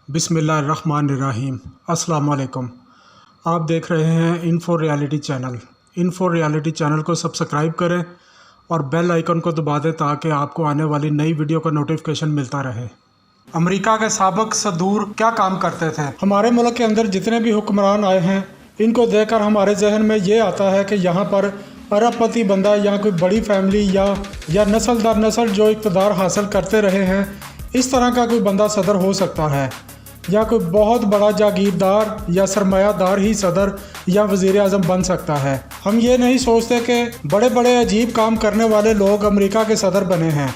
बिस्मिल्लाहिर्रहमानिर्रहीम। अस्सलाम वालेकुम। आप देख रहे हैं info reality channel. Info reality channel को सब्सक्राइब करें और बेल आइकन को दबा दें ताकि आपको आने वाली नई वीडियो का नोटिफिकेशन मिलता रहे। अमेरिका के साबिक सदूर क्या काम करते थे? हमारे मुल्क के अंदर जितने भी हुक्मरान आए हैं, इनको देखकर हमारे जहन में ये आता है कि यहाँ पर अरबपति बंदा या कोई बड़ी फैमिली या नस्ल दर नस्ल जो इक़्तिदार हासिल करते रहे हैं, इस तरह का कोई बंदा सदर हो सकता है, या कोई बहुत बड़ा जागीरदार या सरमायादार ही सदर या वज़ीर आज़म बन सकता है। हम ये नहीं सोचते कि बड़े बड़े अजीब काम करने वाले लोग अमेरिका के सदर बने हैं।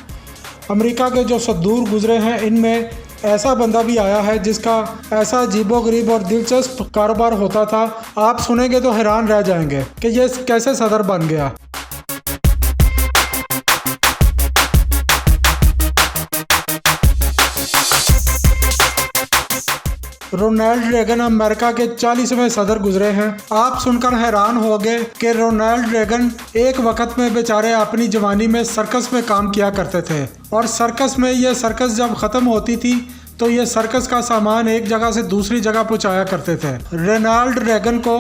अमेरिका के जो सदूर गुजरे हैं, इनमें ऐसा बंदा भी आया है जिसका ऐसा अजीबोगरीब और दिलचस्प कारोबार होता था, आप सुनेंगे तो हैरान रह जाएंगे कि ये कैसे सदर बन गया। रोनाल्ड रेगन अमेरिका के 40वें सदर गुजरे हैं। आप सुनकर हैरान होंगे कि रोनाल्ड रेगन एक वक्त में बेचारे अपनी जवानी में सर्कस में काम किया करते थे, और सर्कस में ये सर्कस जब ख़त्म होती थी तो ये सर्कस का सामान एक जगह से दूसरी जगह पहुंचाया करते थे। रोनाल्ड रेगन को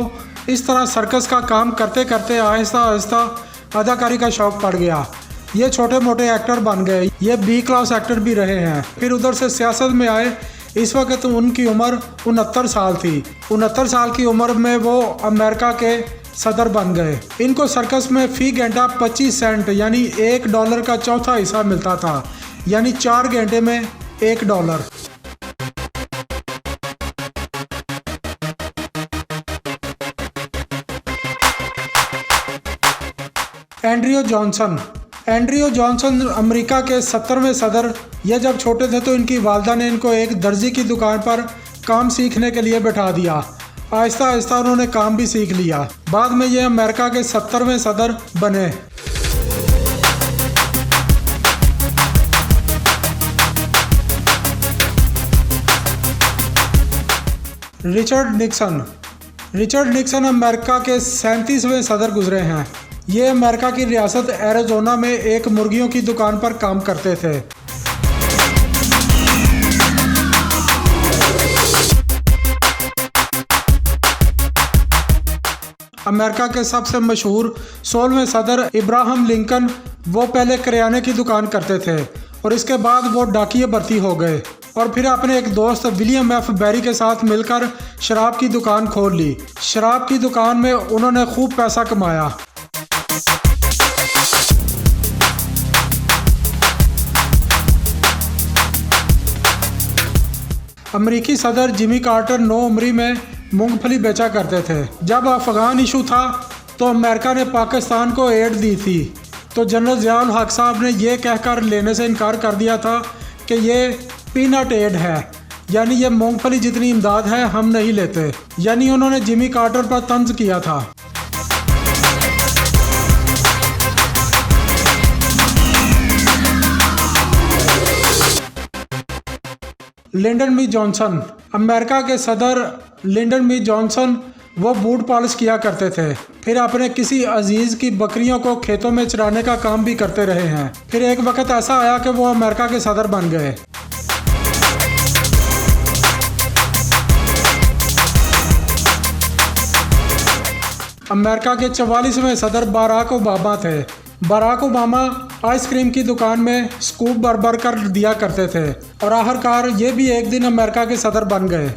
इस तरह सर्कस का काम करते करते आहिस्ता आहिस्ता अदाकारी का शौक़ पड़ गया। ये छोटे मोटे एक्टर बन गए, ये बी क्लास एक्टर भी रहे हैं। फिर उधर से सियासत में आए। इस वक्त उनकी उम्र 69 साल थी। 69 साल की उम्र में वो अमेरिका के सदर बन गए। इनको सर्कस में फ़ी घंटा 25 सेंट यानी $1 का चौथा हिस्सा मिलता था, यानी 4 घंटे में $1। एंड्रयू जॉनसन अमेरिका के 70वें सदर। यह जब छोटे थे तो इनकी वालदा ने इनको एक दर्जी की दुकान पर काम सीखने के लिए बैठा दिया। आहिस्ता आहिस्ता उन्होंने काम भी सीख लिया। बाद में ये अमेरिका के 70वें सदर बने। रिचर्ड निक्सन अमेरिका के 37वें सदर गुजरे हैं। ये अमेरिका की रियासत एरिज़ोना में एक मुर्गियों की दुकान पर काम करते थे। अमेरिका के सबसे मशहूर 16वें सदर इब्राहम लिंकन, वो पहले किराने की दुकान करते थे और इसके बाद वो डाकिये भर्ती हो गए और फिर अपने एक दोस्त विलियम एफ बेरी के साथ मिलकर शराब की दुकान खोल ली। शराब की दुकान में उन्होंने खूब पैसा कमाया। अमेरिकी सदर जिमी कार्टर 9 उम्री में मूंगफली बेचा करते थे। जब अफ़गान इशू था तो अमेरिका ने पाकिस्तान को एड दी थी, तो जनरल ज़िया-उल हक साहब ने यह कहकर लेने से इनकार कर दिया था कि ये पीनट एड है, यानी ये मूंगफली जितनी इमदाद है हम नहीं लेते। यानी उन्होंने जिमी कार्टर पर तंज किया था। लिंडन बी जॉनसन अमेरिका के सदर लिंडन बी जॉनसन, वो बूट पॉलिश किया करते थे। फिर अपने किसी अजीज़ की बकरियों को खेतों में चराने का काम भी करते रहे हैं। फिर एक वक्त ऐसा आया कि वो अमेरिका के सदर बन गए। अमेरिका के 44वें सदर बराक ओबामा थे। बराक ओबामा आइसक्रीम की दुकान में स्कूप भर भर कर दिया करते थे और आखिरकार ये भी एक दिन अमेरिका के सदर बन गए।